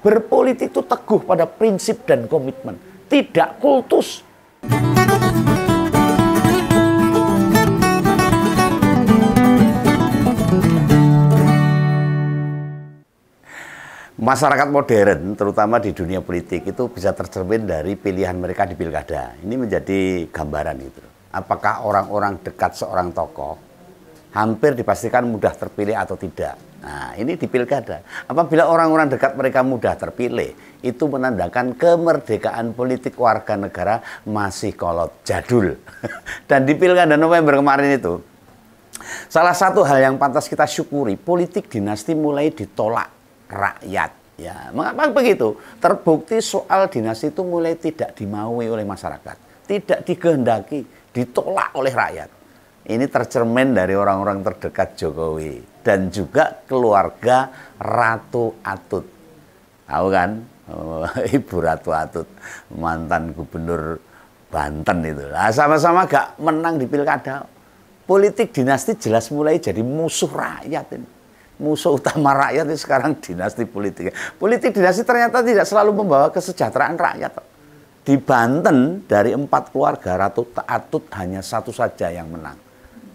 Berpolitik itu teguh pada prinsip dan komitmen, tidak kultus. Masyarakat modern, terutama di dunia politik, itu bisa tercermin dari pilihan mereka di pilkada. Ini menjadi gambaran itu. Apakah orang-orang dekat seorang tokoh hampir dipastikan mudah terpilih atau tidak. Nah, ini di pilkada. Apabila orang-orang dekat mereka mudah terpilih, itu menandakan kemerdekaan politik warga negara masih kolot jadul. Dan di pilkada November kemarin itu, salah satu hal yang pantas kita syukuri, politik dinasti mulai ditolak rakyat. Ya, mengapa begitu? Terbukti soal dinasti itu mulai tidak dimaui oleh masyarakat, tidak dikehendaki, ditolak oleh rakyat. Ini tercermin dari orang-orang terdekat Jokowi dan juga keluarga Ratu Atut. Tahu kan? Ibu Ratu Atut, mantan gubernur Banten itu. Nah, sama-sama gak menang di pilkada. Politik dinasti jelas mulai jadi musuh rakyat ini. Musuh utama rakyat itu sekarang dinasti politik. Politik dinasti ternyata tidak selalu membawa kesejahteraan rakyat. Di Banten dari 4 keluarga Ratu Atut hanya 1 saja yang menang.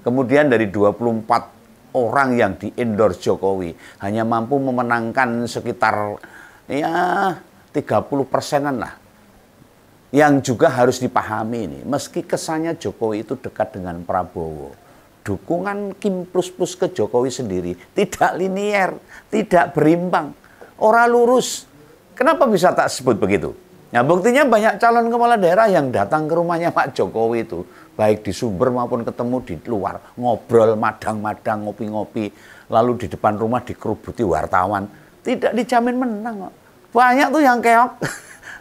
Kemudian dari 24 orang yang di-endorse Jokowi hanya mampu memenangkan sekitar ya 30%-an lah. Yang juga harus dipahami ini, meski kesannya Jokowi itu dekat dengan Prabowo, dukungan Kim plus ke Jokowi sendiri tidak linier, tidak berimbang, ora lurus. Kenapa bisa tak sebut begitu? Nah, buktinya banyak calon kepala daerah yang datang ke rumahnya Pak Jokowi itu, baik di Sumber maupun ketemu di luar, ngobrol, madang-madang, ngopi-ngopi, lalu di depan rumah dikerubuti wartawan, tidak dijamin menang kok. Banyak tuh yang keok.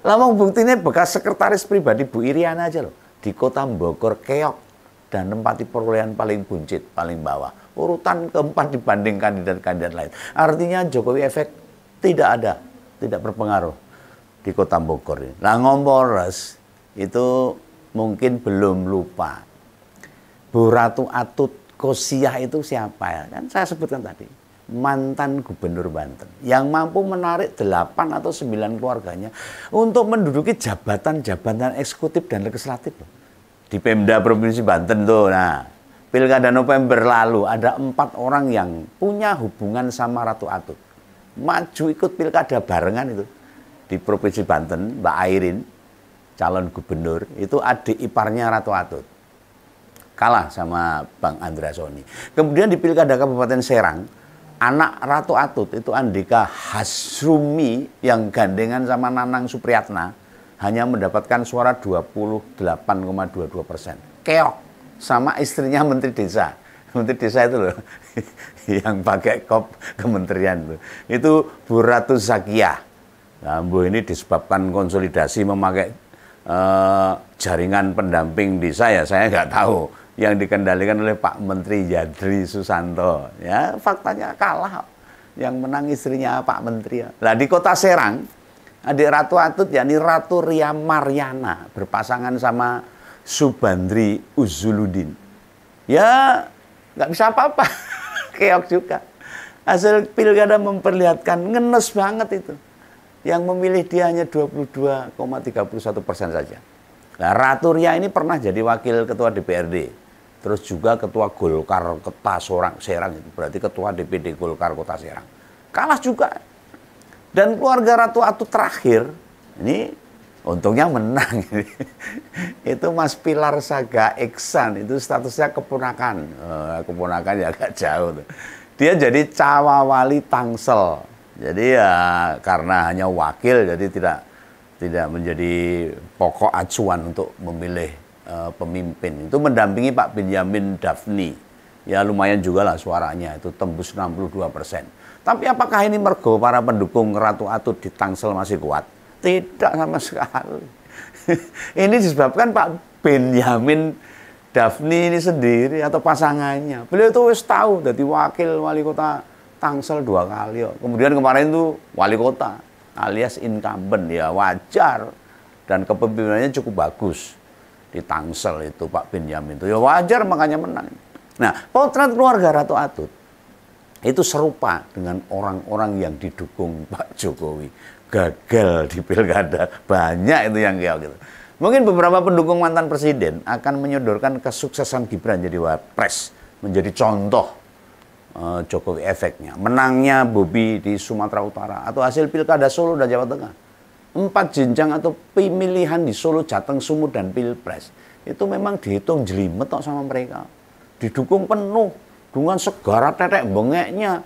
Lama buktinya bekas sekretaris pribadi Bu Iriana aja loh, di kota Bogor keok dan nempati perolehan paling buncit, paling bawah. Urutan keempat dibanding kandidat-kandidat lain. Artinya Jokowi efek tidak ada, tidak berpengaruh di kota Bogor ini. Nah, Ngompores itu mungkin belum lupa. Bu Ratu Atut Kosiah itu siapa ya? Kan saya sebutkan tadi. Mantan gubernur Banten. Yang mampu menarik 8 atau 9 keluarganya untuk menduduki jabatan-jabatan eksekutif dan legislatif. Di Pemda Provinsi Banten tuh. Nah, pilkada November lalu ada 4 orang yang punya hubungan sama Ratu Atut. Maju ikut pilkada barengan itu. Di Provinsi Banten, Mbak Airin, calon gubernur, itu adik iparnya Ratu Atut. Kalah sama Bang Andra Soni. Kemudian di pilkada Kabupaten Serang, anak Ratu Atut itu Andika Hasrumi yang gandengan sama Nanang Supriyatna hanya mendapatkan suara 28,22%. Keok sama istrinya Menteri Desa. Menteri Desa itu loh, yang pakai kop kementerian itu. Itu Bu Ratu Zakiah. Nah, Bu ini disebabkan konsolidasi memakai jaringan pendamping desa ya, saya nggak tahu. Yang dikendalikan oleh Pak Menteri Yadri Susanto. Ya, faktanya kalah. Yang menang istrinya Pak Menteri. Nah, di kota Serang, adik Ratu Atut, yakni Ratu Ria Mariana, berpasangan sama Subandri Uzuluddin. Ya, nggak bisa apa-apa. Keok juga. Hasil pilkada memperlihatkan ngenes banget itu. Yang memilih dia hanya 22,31% saja. Nah, Ratu Ria ini pernah jadi wakil ketua DPRD. Terus juga ketua Golkar Kota Serang itu berarti ketua DPD Golkar Kota Serang. Kalah juga. Dan keluarga Ratu Atut terakhir, ini untungnya menang. Itu Mas Pilar Saga Iksan, itu statusnya keponakan. Keponakan ya agak jauh tuh. Dia jadi Cawawali Tangsel. Jadi ya karena hanya wakil jadi tidak menjadi pokok acuan untuk memilih pemimpin. Itu mendampingi Pak Benyamin Daphni. Ya lumayan juga lah suaranya, itu tembus 62%. Tapi apakah ini mergo para pendukung Ratu Atut di Tangsel masih kuat? Tidak sama sekali. Ini disebabkan Pak Benyamin Daphni ini sendiri atau pasangannya. Beliau itu wis tahu jadi wakil wali kota Tangsel 2 kali. Kemudian kemarin itu wali kota alias incumbent, ya wajar. Dan kepemimpinannya cukup bagus di Tangsel itu Pak Benyamin itu, ya wajar makanya menang. Nah, potret keluarga Ratu Atut itu serupa dengan orang-orang yang didukung Pak Jokowi. gagal di pilkada. Banyak itu yang kayak gitu. Mungkin beberapa pendukung mantan presiden akan menyodorkan kesuksesan Gibran jadi wapres, menjadi contoh Jokowi efeknya. Menangnya Bobi di Sumatera Utara atau hasil pilkada Solo dan Jawa Tengah. 4 jenjang atau pemilihan di Solo, Jateng, Sumut, dan Pilpres. Itu memang dihitung jelimet sama mereka. Didukung penuh dengan segara tetek bengeknya.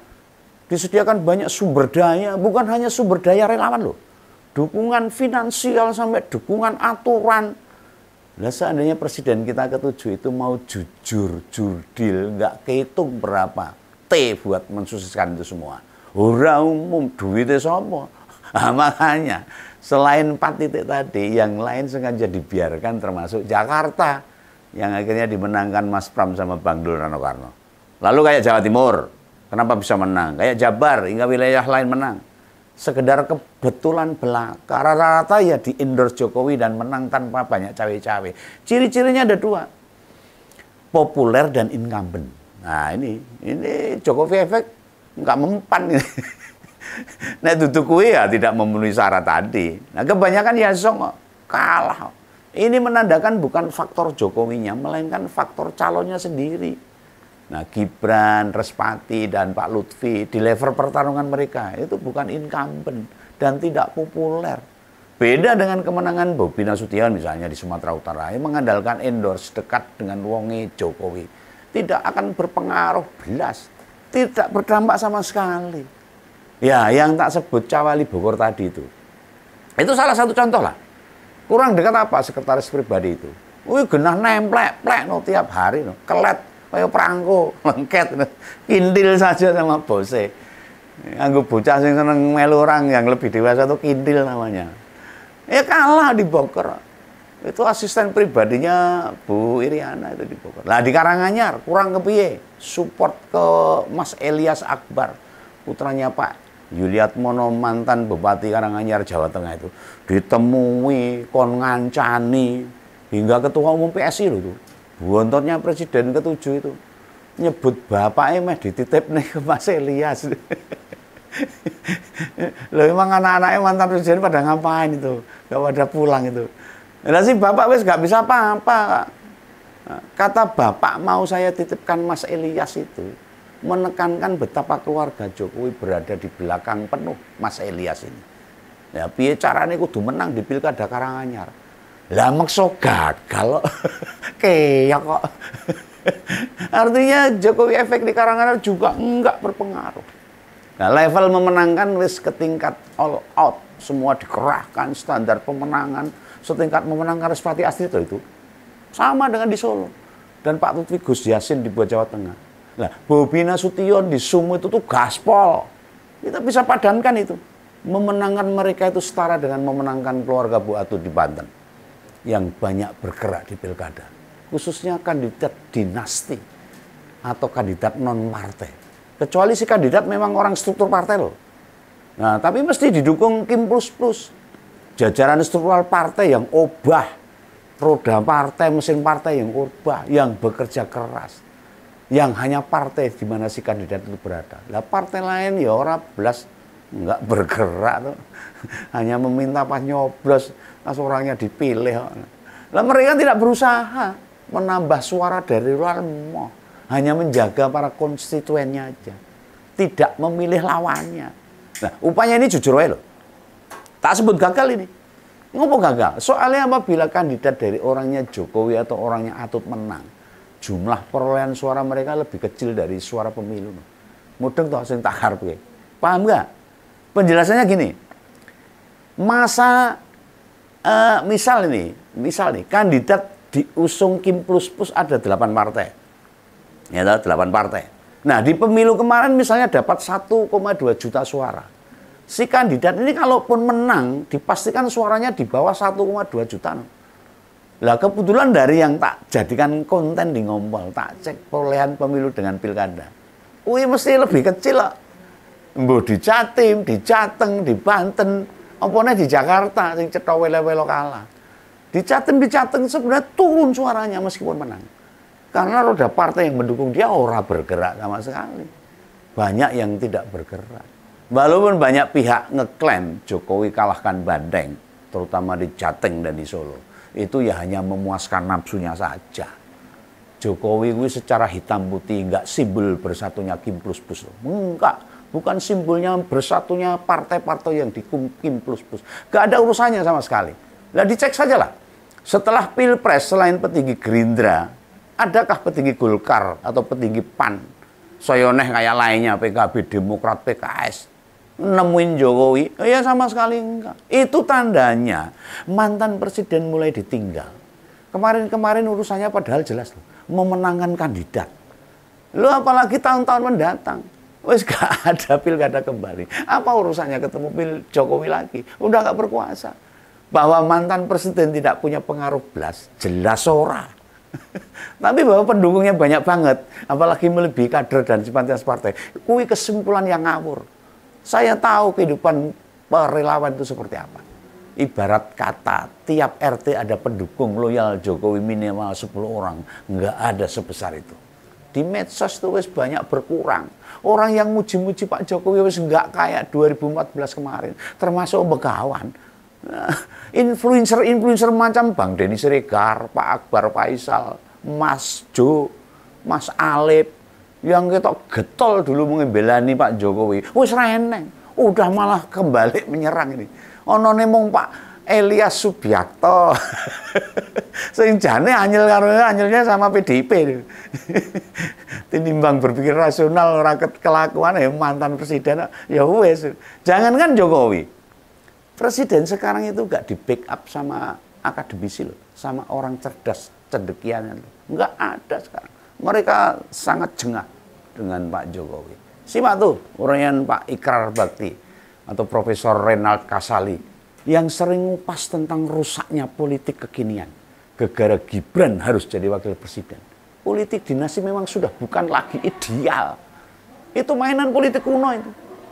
Disediakan banyak sumber daya, bukan hanya sumber daya relawan loh. Dukungan finansial sampai dukungan aturan. Nah, seandainya presiden kita ke-7 itu mau jujur, jurdil, nggak kehitung berapa T buat mensukseskan itu semua. Ora umum, duitnya sopo. Nah, makanya selain 4 titik tadi, yang lain sengaja dibiarkan termasuk Jakarta yang akhirnya dimenangkan Mas Pram sama Bang Dul Rano Karno. Lalu kayak Jawa Timur, kenapa bisa menang? Kayak Jabar, hingga wilayah lain menang. Sekedar kebetulan belaka. Rata-rata ya di endorse Jokowi dan menang tanpa banyak cawe-cawe. Ciri-cirinya ada 2. Populer dan incumbent. Nah ini Jokowi efek nggak mempan. Nah duduk kuwi ya tidak memenuhi syarat tadi. Nah kebanyakan ya song kalah. Ini menandakan bukan faktor Jokowinya, melainkan faktor calonnya sendiri. Nah Gibran, Respati, dan Pak Lutfi di level pertarungan mereka itu bukan incumbent dan tidak populer. Beda dengan kemenangan Bobi Nasution misalnya di Sumatera Utara yang mengandalkan endorse dekat dengan wonge Jokowi. Tidak akan berpengaruh belas, tidak berdampak sama sekali. Ya, yang tak sebut Cawali Bogor tadi itu salah satu contoh lah. Kurang dekat apa sekretaris pribadi itu? Wih, genah nemplek no tiap hari no, kelet kayak perangko, lengket, no. Kintil saja sama bose. Anggo bocah sing seneng melu orang yang lebih dewasa itu kintil namanya. Ya kalah di Bogor. Itu asisten pribadinya Bu Iriana itu di Bogor. Nah di Karanganyar kurang kepiye, support ke Mas Elias Akbar, putranya Pak Yuliatmono, mantan Bupati Karanganyar Jawa Tengah itu. Ditemui, kon ngancani, hingga Ketua Umum PSI loh itu. Buntutnya Presiden ke-7 itu. Nyebut bapaknya meh dititip nih ke Mas Elias. Loh emang anak-anaknya mantan Presiden pada ngapain itu? Gak pada pulang itu. Nah si bapak wes gak bisa apa-apa. Kata bapak mau saya titipkan Mas Elias itu menekankan betapa keluarga Jokowi berada di belakang penuh Mas Elias ini. Ya piye carane kudu menang di Pilkada Karanganyar. Lah makso gagal kok. Kayak kok. Artinya Jokowi efek di Karanganyar juga enggak berpengaruh. Nah level memenangkan wes ke tingkat all out. Semua dikerahkan, standar pemenangan setingkat memenangkan Respati Astito itu sama dengan di Solo, dan Pak Lutfi Gus Yassin di Jawa Tengah. Nah Bobi Nasution di Sumut itu tuh gaspol. Kita bisa padankan itu, memenangkan mereka itu setara dengan memenangkan keluarga Bu Atut di Banten yang banyak bergerak di pilkada, khususnya kandidat dinasti atau kandidat non partai. Kecuali si kandidat memang orang struktur partai loh. Nah tapi mesti didukung Kim Plus. Jajaran struktural partai yang obah, roda partai, mesin partai yang obah, yang bekerja keras, yang hanya partai di mana si kandidat itu berada. Lah partai lain ya orang belas nggak bergerak tuh. Hanya meminta pas nyoblos, pas orangnya dipilih. Lah mereka tidak berusaha menambah suara dari luar, hanya menjaga para konstituennya aja, tidak memilih lawannya. Nah upaya ini jujur aja loh. Tak sebut gagal ini. Ngopo gagal? Soalnya apabila kandidat dari orangnya Jokowi atau orangnya Atut menang, jumlah perolehan suara mereka lebih kecil dari suara pemilu. Mudeng toh sing tak karepe. Paham nggak? Penjelasannya gini. Masa misal nih kandidat diusung Kim Plus ada 8 partai. Ya, 8 partai. Nah, di pemilu kemarin misalnya dapat 1,2 juta suara. Si kandidat ini kalaupun menang, dipastikan suaranya di bawah 1,2 juta. Lah kebetulan dari yang tak jadikan konten di Ngompol, tak cek perolehan pemilu dengan pilkada. Wih mesti lebih kecil lah. Mbuh di Jatim, di Jateng, di Banten, opone di Jakarta, sing cetha welo-welo kalah. Di Jatim, di Jateng sebenarnya turun suaranya meskipun menang. Karena roda partai yang mendukung dia ora bergerak sama sekali. Banyak yang tidak bergerak. Walaupun banyak pihak ngeklaim Jokowi kalahkan Banteng, terutama di Jateng dan di Solo, itu ya hanya memuaskan nafsunya saja. Jokowi itu secara hitam putih enggak simbol bersatunya Kim Plus Plus. Enggak, bukan simbolnya bersatunya partai-partai yang di Kim Plus Plus. Enggak ada urusannya sama sekali. Lah dicek saja lah. Setelah Pilpres selain petinggi Gerindra, adakah petinggi Golkar atau petinggi PAN, soyoneh kayak lainnya PKB, Demokrat, PKS nemuin Jokowi? Ya sama sekali enggak. Itu tandanya mantan presiden mulai ditinggal. Kemarin-kemarin urusannya padahal jelas loh, memenangkan kandidat. Lo apalagi tahun-tahun mendatang, wes gak ada pilkada kembali. Apa urusannya ketemu Jokowi lagi? Udah gak berkuasa. Bahwa mantan presiden tidak punya pengaruh belas, jelas ora. Tapi bahwa pendukungnya banyak banget, apalagi melebihi kader dan simpatisan partai, kui kesimpulan yang ngawur. Saya tahu kehidupan relawan itu seperti apa. Ibarat kata, tiap RT ada pendukung loyal Jokowi minimal 10 orang. Nggak ada sebesar itu. Di medsos itu wis banyak berkurang. Orang yang muji-muji Pak Jokowi wis nggak kayak 2014 kemarin. Termasuk Begawan. Influencer-influencer macam Bang Denny Siregar, Pak Akbar Faisal, Mas Jo, Mas Alip, yang kita getol dulu mengebelani Pak Jokowi, wis reneng, udah malah kembali menyerang ini. Ono nemong Pak Elias Subiakto, sing jane anyelnya sama PDIP. Tinimbang berpikir rasional, rakyat kelakuan ya mantan presiden, ya wes. Jangankan Jokowi, presiden sekarang itu gak di backup sama akademisi loh, sama orang cerdas cendekianan, nggak ada sekarang. Mereka sangat jengah dengan Pak Jokowi. Simak tuh uraian Pak Ikrar Bakti atau Profesor Renald Kasali yang sering ngupas tentang rusaknya politik kekinian. Gegara Gibran harus jadi wakil presiden. Politik dinasti memang sudah bukan lagi ideal. Itu mainan politik kuno itu.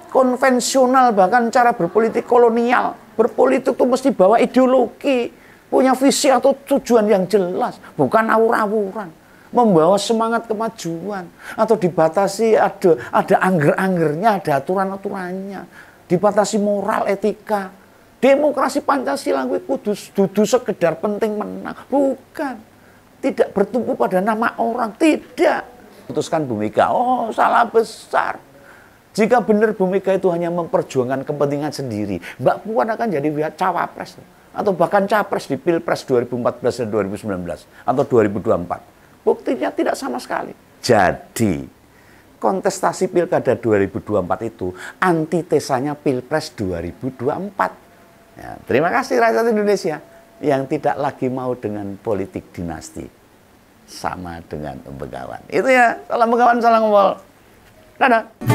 Konvensional, bahkan cara berpolitik kolonial. Berpolitik itu mesti bawa ideologi, punya visi atau tujuan yang jelas, bukan awur-awuran. Membawa semangat kemajuan atau dibatasi ada angger-anggernya, ada aturan-aturannya, dibatasi moral, etika. Demokrasi Pancasila kuwi kudu sekedar penting menang, bukan. Tidak bertumpu pada nama orang, tidak. Putuskan Bu Mega, oh salah besar. Jika benar Bu Mega itu hanya memperjuangkan kepentingan sendiri, Mbak Puan akan jadi cawapres atau bahkan capres di Pilpres 2014 dan 2019 atau 2024. Buktinya tidak sama sekali. Jadi, kontestasi Pilkada 2024 itu antitesanya Pilpres 2024. Ya, terima kasih rakyat Indonesia yang tidak lagi mau dengan politik dinasti. Sama dengan Begawan. Itu ya, salam Begawan, salam ngewol. Dadah.